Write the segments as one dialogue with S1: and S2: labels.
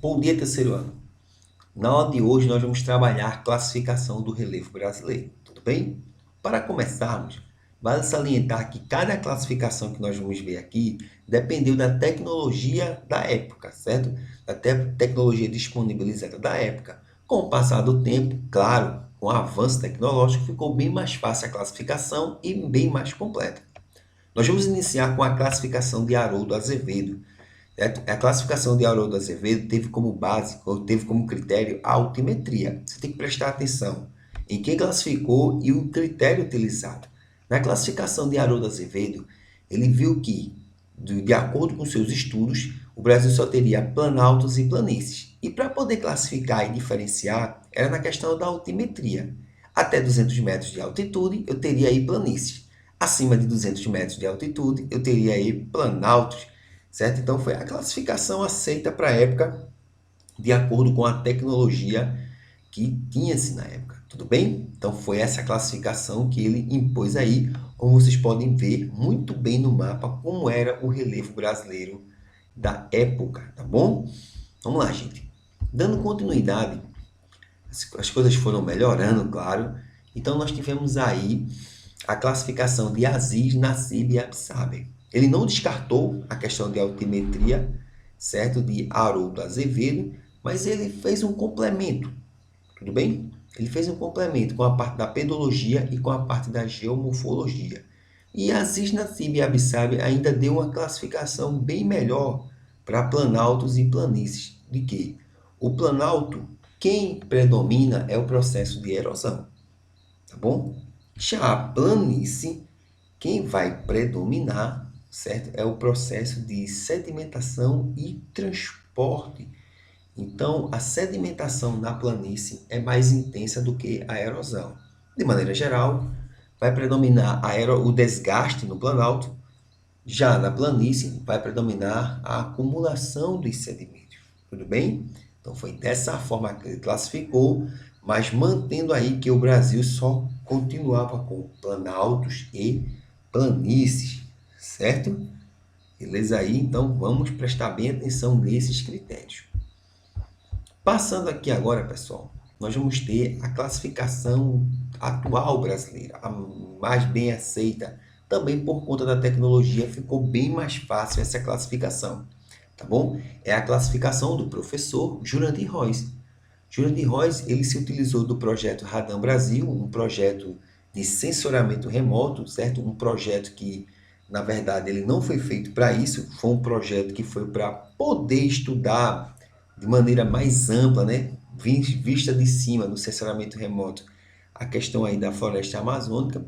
S1: Bom dia, terceiro ano. Na aula de hoje, nós vamos trabalhar a classificação do relevo brasileiro, tudo bem? Para começarmos, vale salientar que cada classificação que nós vamos ver aqui dependeu da tecnologia da época, certo? Da tecnologia disponibilizada da época. Com o passar do tempo, claro, com o avanço tecnológico, ficou bem mais fácil a classificação e bem mais completa. Nós vamos iniciar com a classificação de Haroldo Azevedo. A classificação de Haroldo Azevedo teve como base, ou teve como critério, a altimetria. Você tem que prestar atenção em quem classificou e o critério utilizado. Na classificação de Haroldo Azevedo, ele viu que, de acordo com seus estudos, o Brasil só teria planaltos e planícies. E para poder classificar e diferenciar, era na questão da altimetria. Até 200 metros de altitude, eu teria aí planícies. Acima de 200 metros de altitude, eu teria aí planaltos, certo? Então, foi a classificação aceita para a época, de acordo com a tecnologia que tinha-se na época, tudo bem? Então, foi essa classificação que ele impôs aí, como vocês podem ver muito bem no mapa, como era o relevo brasileiro da época, tá bom? Vamos lá, gente. Dando continuidade, as coisas foram melhorando, claro. Então, nós tivemos aí a classificação de Aziz, Nassib e Absaber. Ele não descartou a questão de altimetria, certo? De Haroldo Azevedo, mas ele fez um complemento, tudo bem? Ele fez um complemento com a parte da pedologia e com a parte da geomorfologia. E Aziz, Nassib e Absaber ainda deu uma classificação bem melhor para planaltos e planícies. De que o planalto, quem predomina é o processo de erosão, tá bom? Já a planície, quem vai predominar, certo? É o processo de sedimentação e transporte. Então, a sedimentação na planície é mais intensa do que a erosão. De maneira geral, vai predominar o desgaste no planalto, já na planície vai predominar a acumulação dos sedimentos. Tudo bem? Então, foi dessa forma que ele classificou, mas mantendo aí que o Brasil só continuava com planaltos e planícies, certo? Beleza aí? Então, vamos prestar bem atenção nesses critérios. Passando aqui agora, pessoal, nós vamos ter a classificação atual brasileira, a mais bem aceita. Também por conta da tecnologia ficou bem mais fácil essa classificação, tá bom? É a classificação do professor Jurandir Rois. Jurandir Rois, ele se utilizou do projeto Radam Brasil, um projeto de sensoramento remoto, certo? Um projeto que, na verdade, ele não foi feito para isso, foi um projeto que foi para poder estudar de maneira mais ampla, né? Vista de cima do sensoramento remoto, a questão aí da floresta amazônica,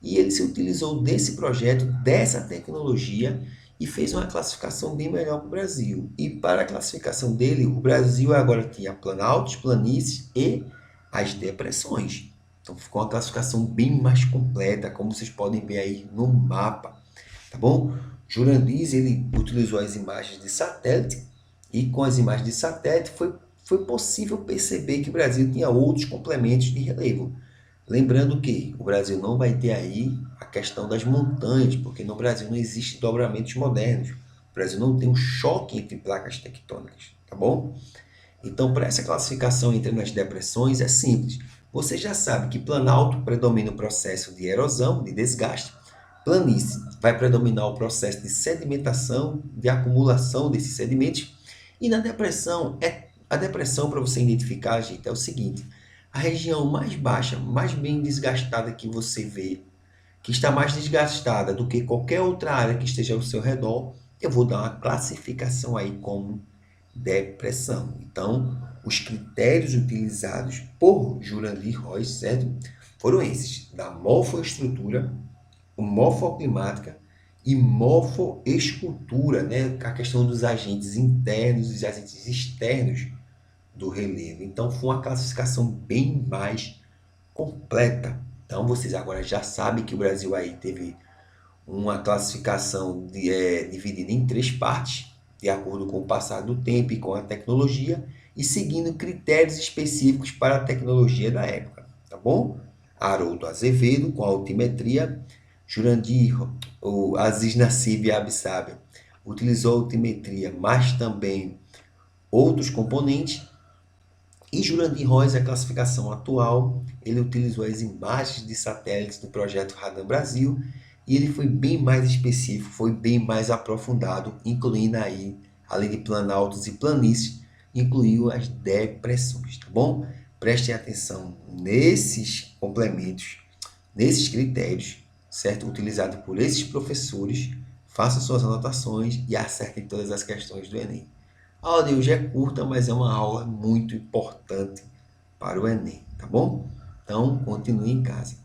S1: e ele se utilizou desse projeto, dessa tecnologia, e fez uma classificação bem melhor para o Brasil. E para a classificação dele, o Brasil agora tinha planaltos, planícies e as depressões. Então ficou uma classificação bem mais completa, como vocês podem ver aí no mapa, tá bom? Jurandir, ele utilizou as imagens de satélite, e com as imagens de satélite foi possível perceber que o Brasil tinha outros complementos de relevo. Lembrando que o Brasil não vai ter aí a questão das montanhas, porque no Brasil não existe dobramentos modernos. O Brasil não tem um choque entre placas tectônicas, tá bom? Então, para essa classificação entre as depressões é simples. Você já sabe que planalto predomina o processo de erosão, de desgaste. Planície vai predominar o processo de sedimentação, de acumulação desses sedimentos. E na depressão, a depressão, para você identificar, gente, é o seguinte: a região mais baixa, mais bem desgastada que você vê, que está mais desgastada do que qualquer outra área que esteja ao seu redor, eu vou dar uma classificação aí como depressão. Então, os critérios utilizados por Jurandir Rois, certo? Foram esses: da morfoestrutura, morfoclimática e morfoescultura, né? A questão dos agentes internos e dos agentes externos do relevo. Então, foi uma classificação bem mais completa. Então, vocês agora já sabem que o Brasil aí teve uma classificação dividida em três partes, de acordo com o passar do tempo e com a tecnologia, e seguindo critérios específicos para a tecnologia da época, tá bom? Haroldo Azevedo, com a altimetria, Jurandir, o Aziz Nassib e Absaber utilizou a altimetria, mas também outros componentes. E Jurandir Rois, a classificação atual, ele utilizou as imagens de satélites do projeto Radan Brasil e ele foi bem mais específico, foi bem mais aprofundado, incluindo aí, além de planaltos e planícies, incluiu as depressões, tá bom? Prestem atenção nesses complementos, nesses critérios, certo? Utilizados por esses professores, façam suas anotações e acertem todas as questões do Enem. A aula de hoje é curta, mas é uma aula muito importante para o Enem, tá bom? Então, continue em casa.